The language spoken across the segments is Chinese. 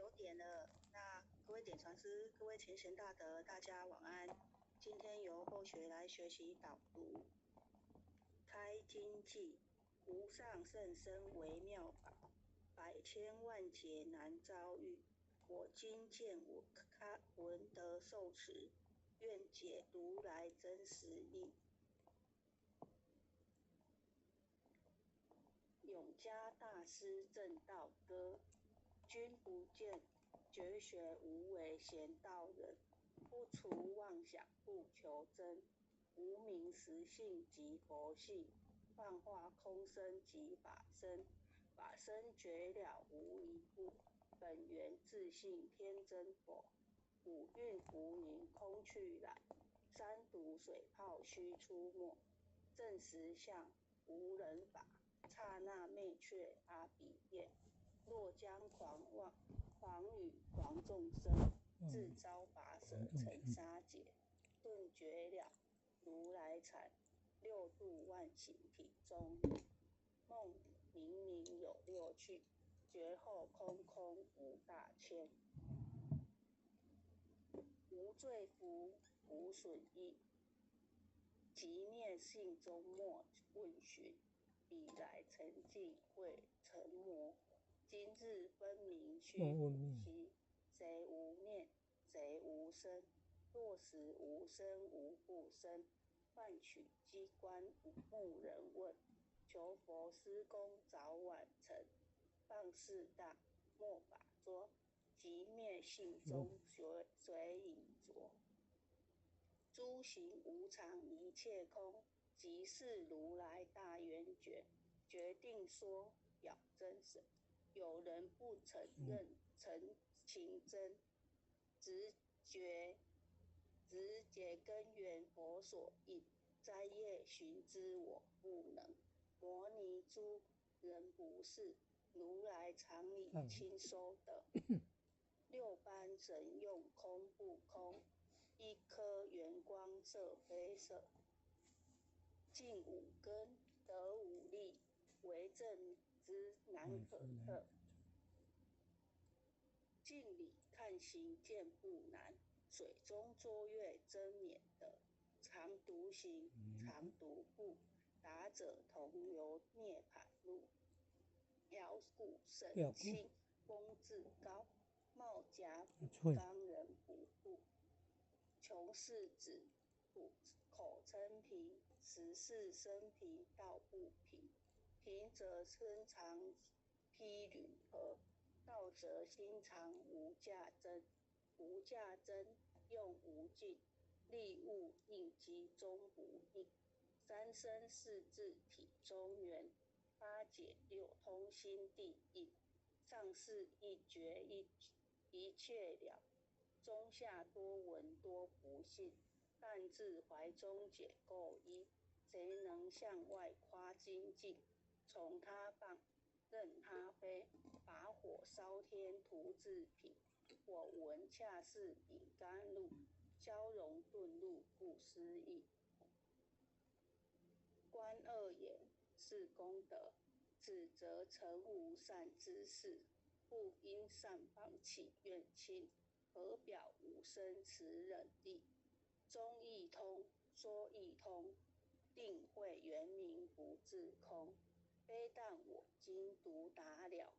9点了，那各位点传师、各位前贤大德，大家晚安。今天由后学来学习导读《开经记》，无上甚深微妙法，百千万劫难遭遇。我今见闻得受持，愿解如来真实义。永嘉大师正道歌，君不见绝学无为贤道人，不除妄想不求真，无名实性即佛性，幻化空身即法身，法身绝了无一物，本源自性天真佛，五蕴浮云空去来，三毒水泡须出没，正实相无人法，刹那灭却阿鼻业，若将狂语狂众生，自招拔舌成杀劫，顿绝了如来禅，六度万行体中，梦明明有六趣，觉后空空无大千，无罪福无损益，即灭性中莫问询，彼来沉静会成魔，今日分明须悉，谁无念谁无生，若实无生无不生，换取机关无人问，求佛施功早晚成，放事大莫把捉，即灭性中随影着，诸行无常一切空，即是如来大圆觉，决定说表真神，有人不承认成情真，直觉根源佛所应，摘叶寻知我不能，摩尼诸人不是，如来常理亲收得，六般神用空不空，一颗圆光色非色，尽五根得五力，为证之难可测，镜里看行见不难，水中捉月真免得，常独行常独步，达者同游涅槃路，了古神清风自高，貌夹刚人不步，穷士子口称贫，实是生贫道不贫，贫则身长披履合，道则心常无价珍，无价珍用无尽，力物应机终不应，三身四智体中圆，八解六通心地应，上士一觉一切了，中下多闻多不信，但自怀中解构一，谁能向外夸精进，从他放任他飞，把火烧天图自贫，我闻恰是引甘露，消融顿入不思议，观二眼是功德，此则成无善之事，不因善放起怨亲，何表无生持忍力，中亦通说亦通，定慧圆明不自空，非但我今独达了，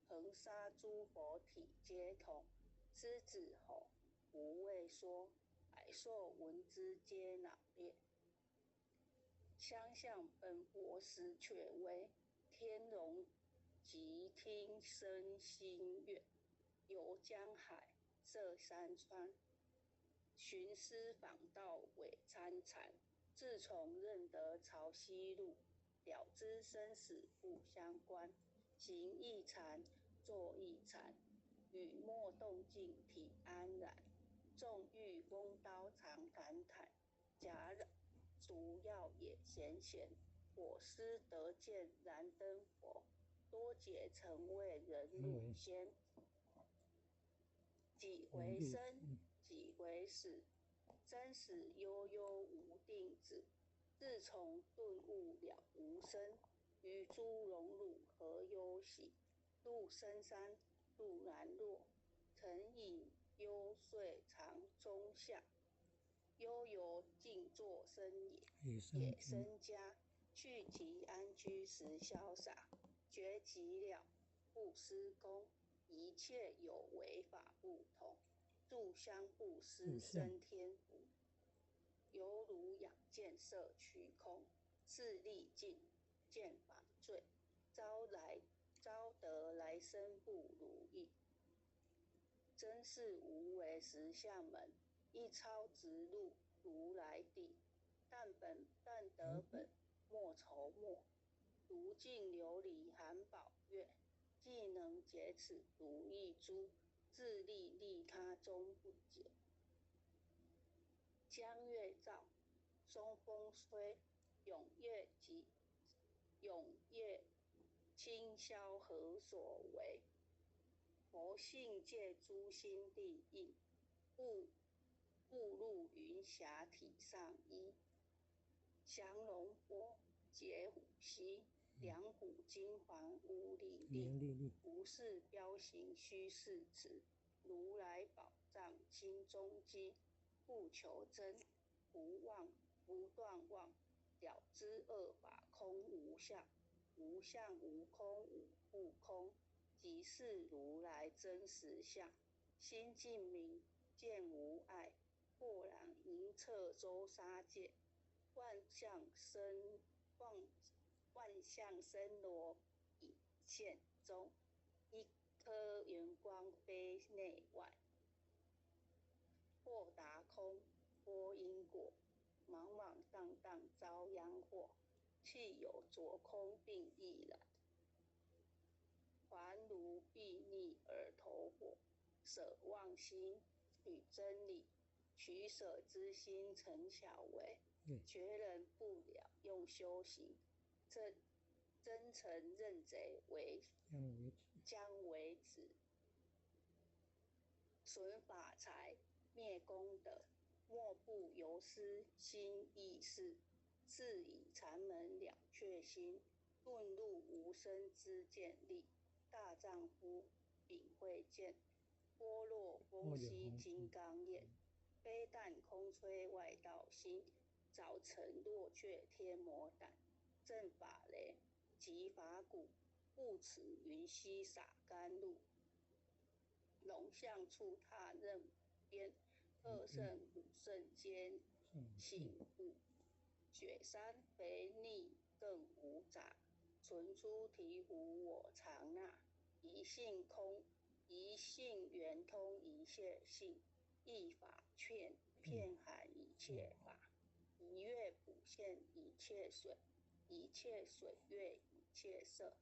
恒沙诸佛体皆同，狮子吼无畏说，百兽闻之皆恼裂，相向本博识却微，天龙即听生心悦，游江海涉山川，寻师访道伪参禅，自从认得潮汐路，了知生死不相关，行亦禅坐亦禅，雨墨动静体安然，纵欲风刀常坦坦，假染毒药也闲闲，我师得见燃灯佛，多劫曾为人入仙，几回生几回死，生死悠悠无定止，自从顿悟了无生，于诸荣辱何忧喜，入深山入难落，腾隐幽邃藏中相，悠游静坐生也生家，去其安居时潇洒，绝其了不施功，一切有为法不同，住香布施生天福，犹如养见色虚空，是历尽见法罪，招得来生不如意。真是无为实相门，一超直入如来地，但得本莫愁末，如镜琉璃含宝月，既能解此如意珠，自利他终不解。江月照，松风吹，永夜清宵何所为？佛性借诸心地应，误入云霞体上衣。降龙波，解虎溪，两虎金环无力力，无事标行虚是词，如来宝藏心中积，不求真，不断妄，了知二法空无相，无相无空无不空，即是如来真实相。心净明，见无碍，豁然迎彻周沙界，万象生罗隐现中，一颗圆光非内外，或达空，波因果，莽荡荡遭殃祸，气有着空并亦然，还如睥睨而投火，舍妄心取真理，取舍之心成小为，觉人不了用修行，真诚认贼将为止，损法财，灭功德，莫不由私心意识，是以禅门了却心，遁入无生之见力。大丈夫秉慧见，般若风息金刚眼，非但空吹外道心，早成落却天魔胆。正法雷即法鼓，不此云溪洒甘露，龙象处踏刃边，二圣五圣皆信物，雪山肥腻更无杂，存出醍醐我常纳，一性圆通一切性，一法遍含一切法，一月普现一切水，一切水月一切色，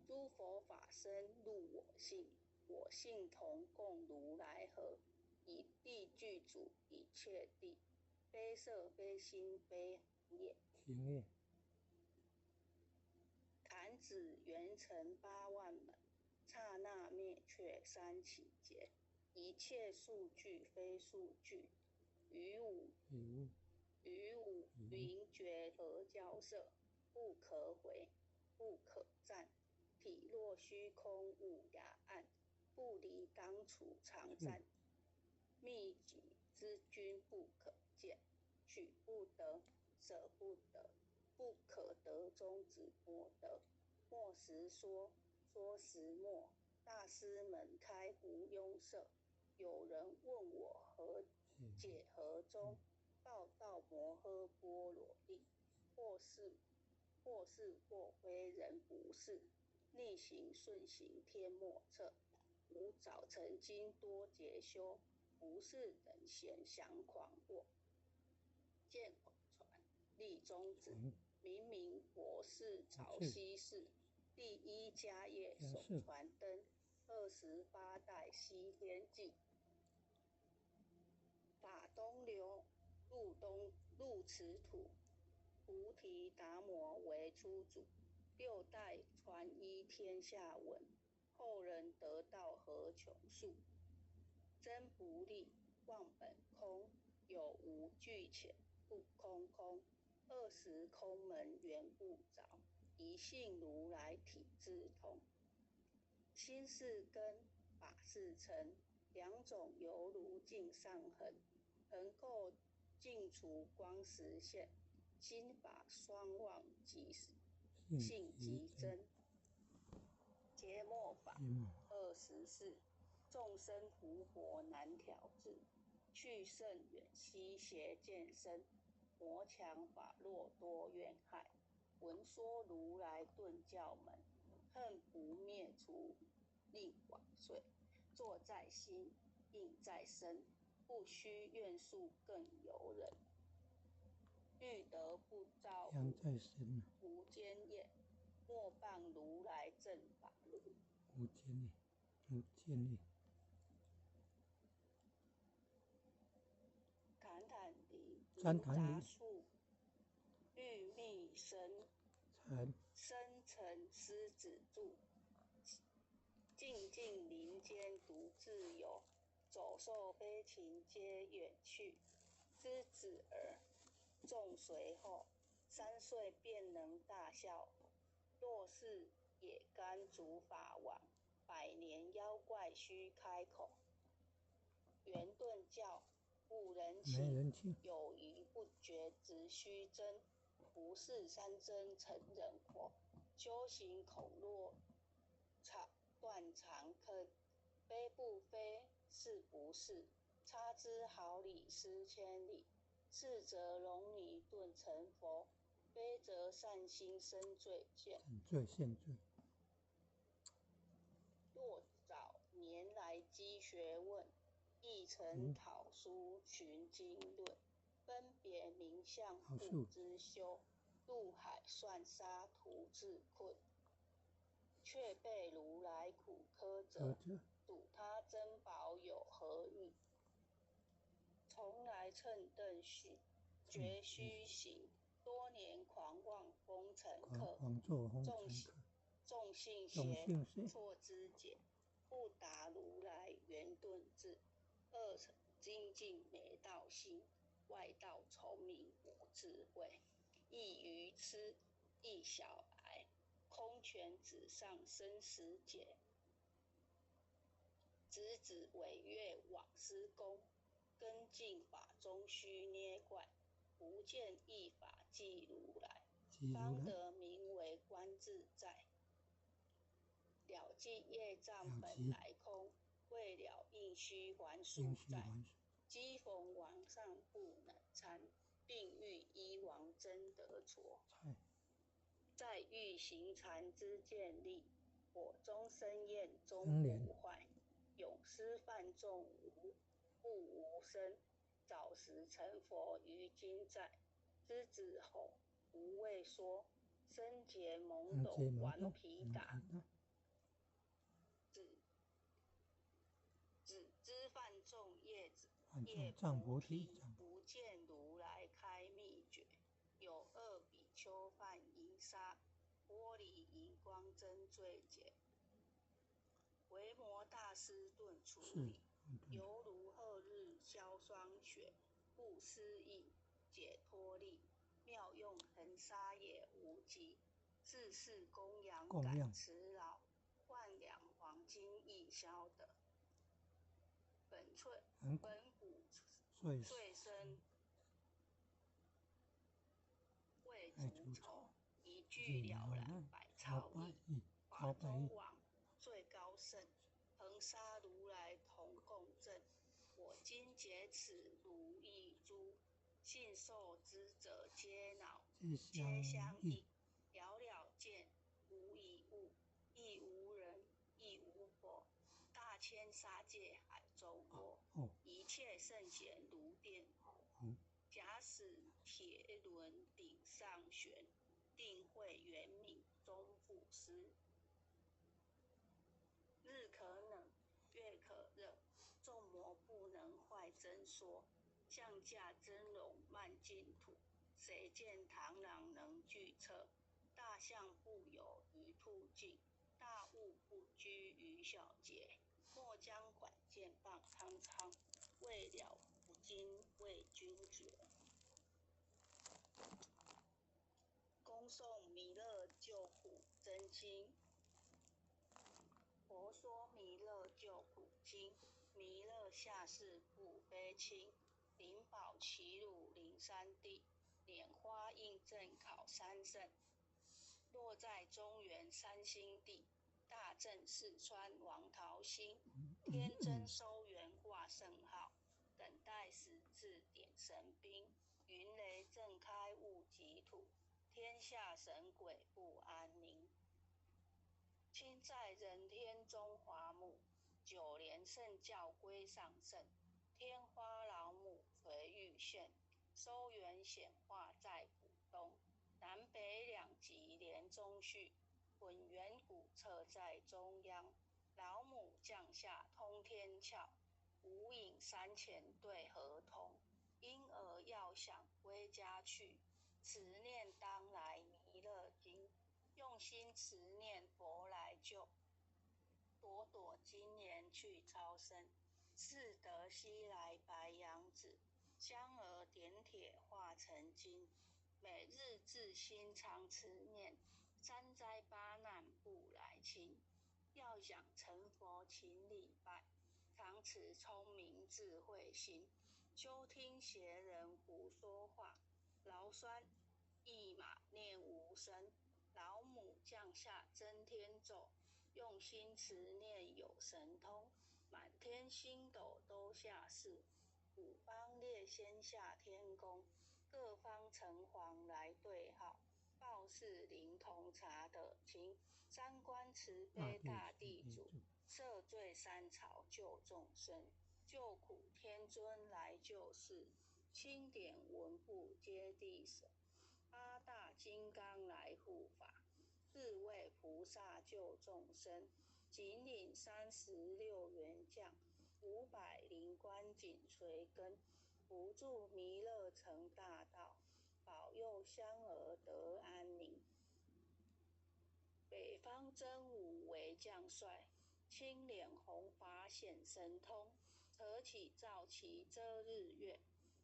诸佛法身入我性，我性同共如来合，一地具足一切地，非色非心非行也。弹指圆成8万门，刹那灭却三起劫，一切数据非数据，于五云觉合交涉，不可毁，不可占，体若虚空无涯岸，不离当处常在，密集之君不可见，取不得，舍不得，不可得中只莫得，莫实说，说实莫。大师门开无庸舍，有人问我解何中，报道摩诃般若地，或是或非人不是，逆行顺行天莫测，吾早曾经多劫修，不是等闲想狂过，见广传立中指，明明佛是潮汐寺，第一迦叶手传灯，28代西天记，法东流入此土，菩提达摩为初祖，6代传依天下闻，后人得道何穷数，真不立，忘本空，有无俱浅，不空空，20空门缘不着，一性如来体自通，心是根，法是尘，两种犹如镜上痕，痕垢尽除光实现，心法双旺即性即真。揭末法24，众生福薄难调制，去甚远悉邪见深，魔强法弱多怨害，闻说如来顿教门，恨不灭除令往遂，坐在心应在身，不须怨诉更尤人，欲得不遭无间业，莫谤如来正法路。无间业。谈谈离，如杂树，欲觅生尘狮子住，静静林间独自游，走兽悲情皆远去。知子儿众随后，3岁便能大笑。若是也甘主法王，100年妖怪须开口。圆顿教不人情，有余不觉只须真。不是三真成人火，修行恐落断肠坑。非不非，是不是？差之毫厘失千里。是则容你顿成佛，非则善心生罪见。若早年来积学问，亦曾讨书寻经论，分别名相不知修，入海算沙徒自困。却被如来苦苛责，赌他珍宝有何益？从来乘顿觉虚行，多年狂妄风尘客。众信邪错知解，不达如来圆顿智。二精进没道心，外道聪明无智慧。一愚痴，一小癌，空拳纸上生死劫。直指违越枉施功，根进法中须捏怪。不见一法即如来，方得名为观自在。了尽业障本来空，未了应须还宿债。机逢王上不能参，并欲依王真得着。再欲行禅之见力，火中生焰终不坏。永施犯众不无生，早时成佛于今在。知子吼无畏说，身结懵懂顽皮打。只知犯众业菩提，不见如来开秘诀。有2比丘犯淫杀，玻璃银光真罪解。维摩大师顿处理，犹如2日消霜雪，不思议解脱力。妙用恒沙也无极，自是供养感持劳，换两黄金亦消得。本骨碎身未足愁，一句了然百草意。法中王最高圣，恒沙如来同共振。我今解此如意珠，信受之者皆相应。了了见，无一物，亦无人，亦无佛。大千沙界海中窝，一切圣贤如电猴。假使铁轮顶上悬，定会圆明终不失。日可冷，月可热，众魔不能坏真说。降价真容漫净土，谁见螳螂能拒测？大象不有于兔径，大物不居于小节。莫将管剑棒苍苍，未了不经为君绝。恭送弥勒救苦真经。佛说下士不悲亲，灵宝齐鲁灵山地，拈花应正考三圣。落在中原三星地，大正四川王桃心，天真收元挂圣号，等待时至点神兵，云雷震开雾极土，天下神鬼不安宁。亲在人天中华母，九连圣教归上圣，天花老母垂玉线，收元显化在浦东，南北两极连中续，混元古册在中央，老母降下通天窍，无影山前对河童，婴儿要想归家去，慈念当来弥勒经，用心慈念佛来救，朵朵金莲去超生，似得西来白羊子，香儿点铁化成金，每日自心常慈念，三灾八难不来侵。要想成佛勤礼拜，常持聪明智慧心，休听邪人胡说话，劳酸一马念无声。老母降下真天咒，用心持念有神通，满天星斗都下世，五方列仙下天宫，各方城隍来对号，报事灵通查得清，三官慈悲大地主，赦罪三朝救众生，救苦天尊来救世，钦点文部接地手，八大金刚来护法，四位菩萨救众生，紧领36员将，500灵官紧随跟，扶助弥勒成大道，保佑香儿得安宁。北方真武为将帅，青脸红发显神通，扯起皂旗遮日月，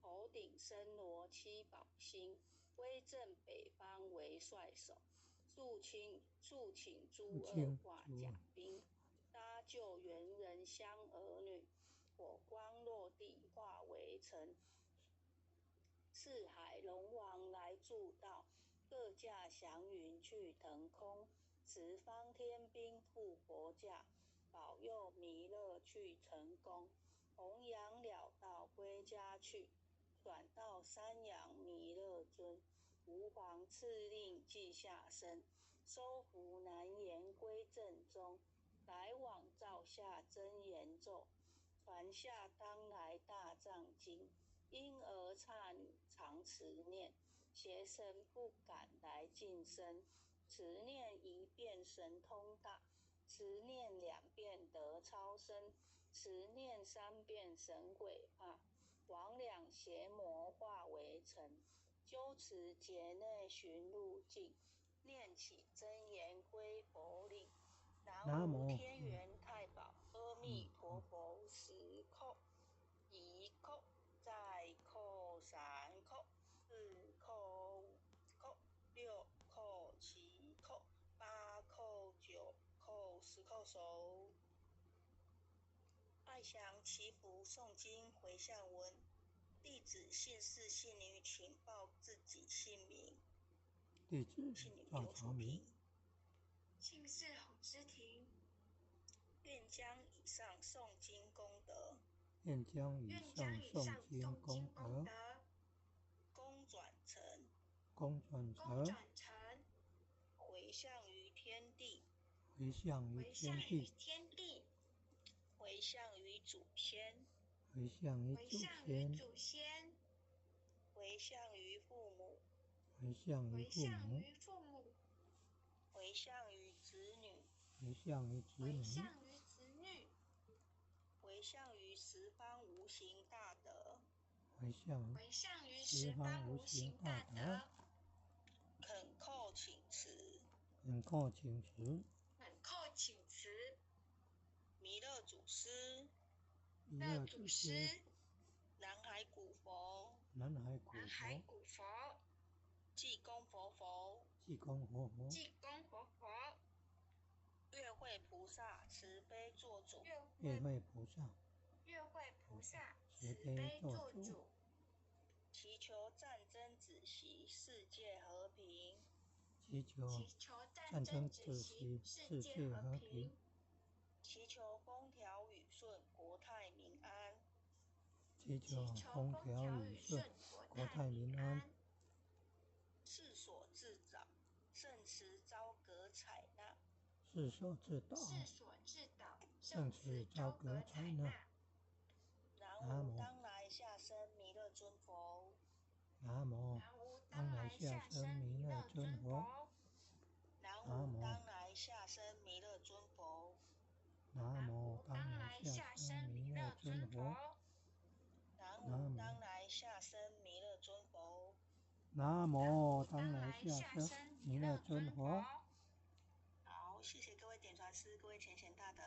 头顶森罗七宝星，威震北方为帅首，肃请诸恶挂甲兵，搭救猿人香儿女，火光落地化为尘，四海龙王来助道，各驾祥云去腾空，十方天兵护佛驾，保佑弥勒去成功，弘扬了道归家去，转到山阳弥勒尊，吾皇敕令记下身，收服难言归正中，来往照下真言咒，传下当来大藏经，婴儿刹女常持念，邪神不敢来近身，持念一遍神通大，持念2遍得超生，持念3遍神鬼怕，魍魉邪魔化为尘，纠持劫内寻路径，念起真言归佛领，南无天元太保阿弥陀佛，10叩，1叩，再叩3叩，4叩5叩，6叩7叩，8叩9叩，10叩手。爱详祈福诵经回向文，弟子姓氏姓名请报自己姓名。弟子姓名赵朝明，姓氏洪之庭，愿将以上诵经功德，愿将以上诵经功德功转成，回向于天地，回向于天地，回向于祖先，回向于祖先，回向于父母，回向于父母，回向于子女，回向于子女，回向于十方无形大德，回向于十方无形大德，恳叩请辞，弥勒祖师，南海古佛，济公佛，月慧菩萨慈悲做主，月慧菩萨月会菩萨慈悲做主，祈求战争止息，世界和平。祈求战争止息，世界和平。祈求风调雨顺，国泰民安。祈求风调雨顺，国泰民安。世所自导，圣慈昭革采纳。世所自导，圣慈昭革采纳。南无当来下生弥勒尊佛。南无当来下生弥勒尊佛。南无当来下生弥勒尊佛。南无当来下生弥勒尊佛。南无当来下生弥勒尊佛。南无当来下生弥勒尊佛。好，谢谢各位点传师，各位浅显大德。